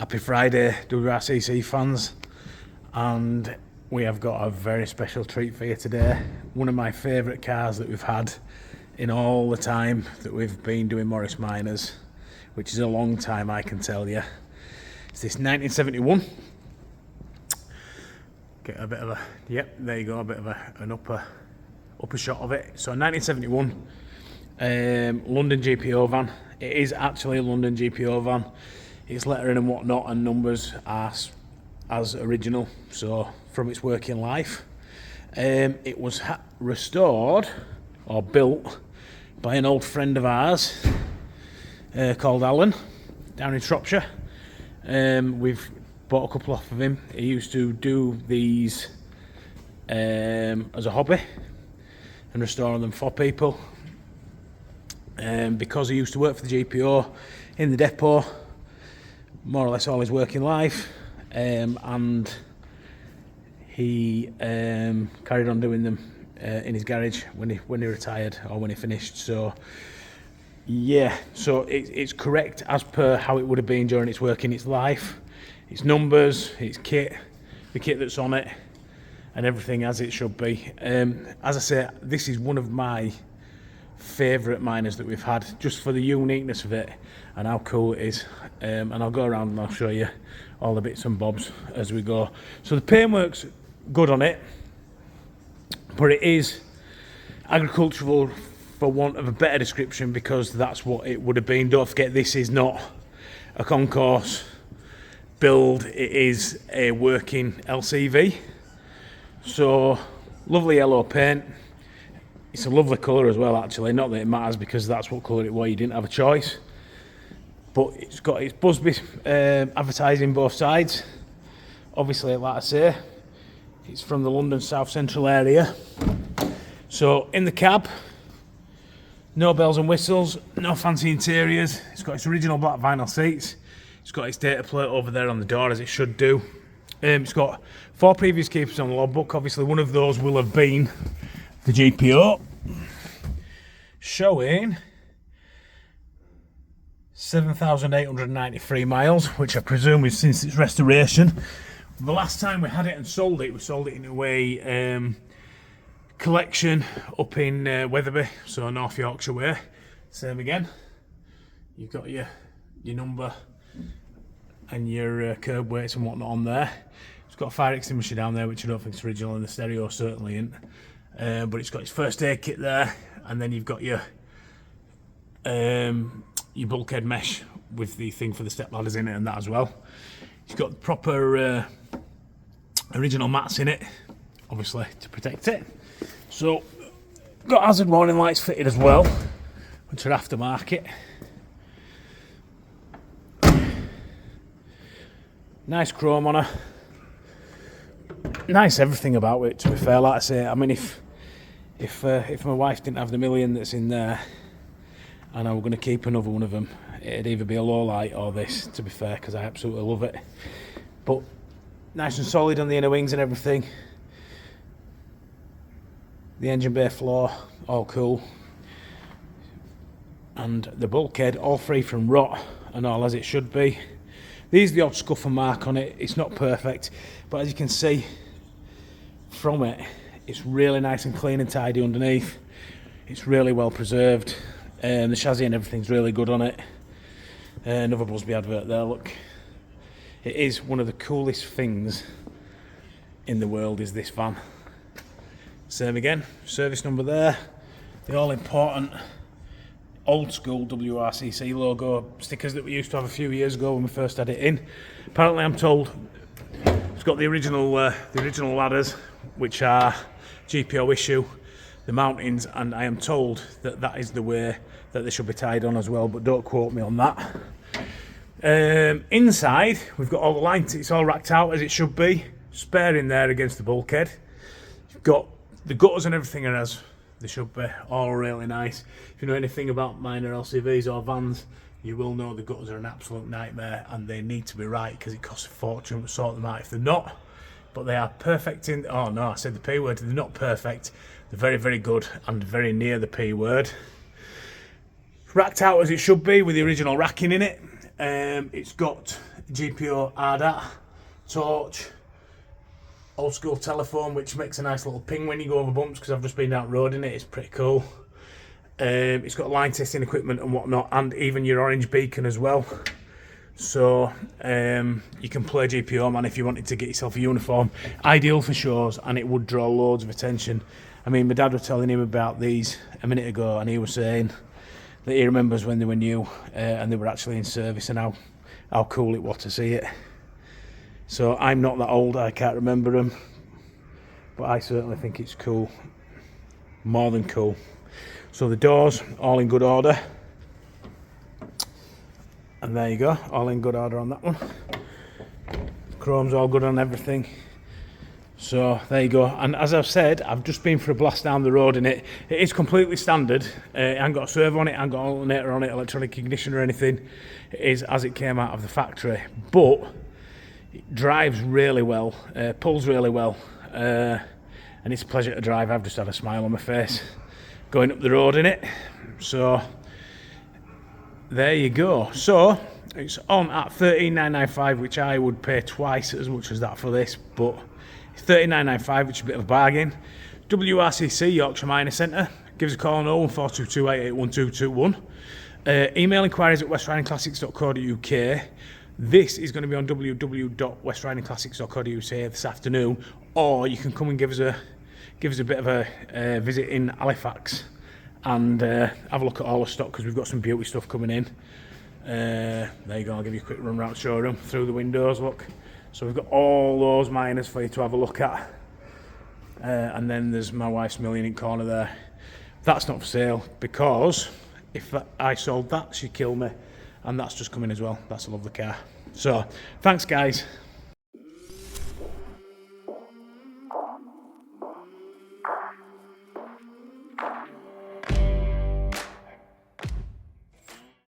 Happy Friday, WRCC fans, and we have got a very special treat for you today. One of my favourite cars that we've had in all the time that we've been doing Morris Minors, which is a long time, I can tell you. It's this 1971. Get a bit of a, yep, there you go, a bit of an upper shot of it. So 1971 London GPO van. It is actually a London GPO van. Its lettering and whatnot and numbers are as original, so from its working life. It was restored or built by an old friend of ours called Alan down in Shropshire. We've bought a couple off of him. He used to do these as a hobby and restore them for people. Because he used to work for the GPO in the depot more or less all his working life, and he carried on doing them in his garage when he retired or when he finished. So yeah, so it's correct as per how it would have been during its working its life, its numbers, its kit, the kit that's on it, and everything as it should be. As I say, this is one of my favourite minors that we've had, just for the uniqueness of it and how cool it is. And I'll go around and I'll show you all the bits and bobs as we go. So the paintwork's good on it, but it is agricultural for want of a better description, because that's what it would have been. Don't forget, this is not a concourse build, it is a working LCV. So lovely yellow paint. It's a lovely colour as well, actually. Not that it matters, because that's what colour it was, you didn't have a choice. But it's got its Busby advertising both sides. Obviously, like I say, it's from the London South Central area. So in the cab, no bells and whistles, no fancy interiors. It's got its original black vinyl seats. It's got its data plate over there on the door, as it should do. It's got 4 previous keepers on the logbook. Obviously, one of those will have been the GPO, showing 7,893 miles, which I presume is since its restoration. The last time we had it and sold it, we sold it in a way collection up in Wetherby, so North Yorkshire way. Same again. You've got your number and your curb weights and whatnot on there. It's got a fire extinguisher down there, which I don't think is original, and the stereo certainly isn't. But it's got its first aid kit there, and then you've got your bulkhead mesh with the thing for the step ladders in it and that as well. It's got proper original mats in it, obviously to protect it. So got hazard warning lights fitted as well, which are aftermarket. Nice chrome on her. Nice everything about it, to be fair. Like I say, I mean, if my wife didn't have the million that's in there and I were going to keep another one of them, it'd either be a low light or this, to be fair, because I absolutely love it. But nice and solid on the inner wings and everything. The engine bay floor, all cool. And the bulkhead, all free from rot and all as it should be. There's the odd scuff and mark on it. It's not perfect, but as you can see from it, it's really nice and clean and tidy underneath. It's really well preserved, and the chassis and everything's really good on it. Another Busby advert there, look. It is one of the coolest things in the world, is this van. Same again, service number there. The all important old school WRCC logo stickers that we used to have a few years ago when we first had it in. Apparently, I'm told it's got the original ladders, which are GPO issue, the mountings, and I am told that that is the way that they should be tied on as well, but don't quote me on that. Inside, we've got all the lines. It's all racked out as it should be, spare in there against the bulkhead. You've got the gutters and everything are as they should be, all really nice. If you know anything about minor LCVs or vans, you will know the gutters are an absolute nightmare, and they need to be right, because it costs a fortune to sort them out if they're not. But they are perfect in, oh no, I said the P word, they're not perfect. They're very, very good and very near the P word. Racked out as it should be with the original racking in it. It's got GPO ADAT, torch, old school telephone, which makes a nice little ping when you go over bumps, because I've just been down road in it. It's pretty cool. It's got line testing equipment and whatnot, and even your orange beacon as well. So you can play GPO, man, if you wanted to get yourself a uniform. Ideal for shows, and it would draw loads of attention. I mean, my dad was telling him about these a minute ago, and he was saying that he remembers when they were new and they were actually in service, and how cool it was to see it. So I'm not that old, I can't remember them, but I certainly think it's cool, more than cool. So the doors, all in good order. And there you go, all in good order on that one. Chrome's all good on everything. So there you go. And as I've said, I've just been for a blast down the road in it. It is completely standard. It ain't got a servo on it, ain't got an alternator on it, electronic ignition or anything. It is as it came out of the factory. But it drives really well, pulls really well. And it's a pleasure to drive. I've just had a smile on my face going up the road in it. So there you go. So it's on at $13,995, which I would pay twice as much as that for this, but it's $13,995, which is a bit of a bargain. WRCC Yorkshire Minor Centre. Give us a call on 01422 881221. Email inquiries at westridingclassics.co.uk. This is going to be on www.westridingclassics.co.uk this afternoon, or you can come and give us a bit of a visit in Halifax and have a look at all the stock, because we've got some beauty stuff coming in. There you go, I'll give you a quick run around showroom through the windows, look. So we've got all those miners for you to have a look at. And then there's my wife's million in corner there. That's not for sale, because if I sold that, she'd kill me. And that's just coming as well. That's a lovely car. So, thanks guys.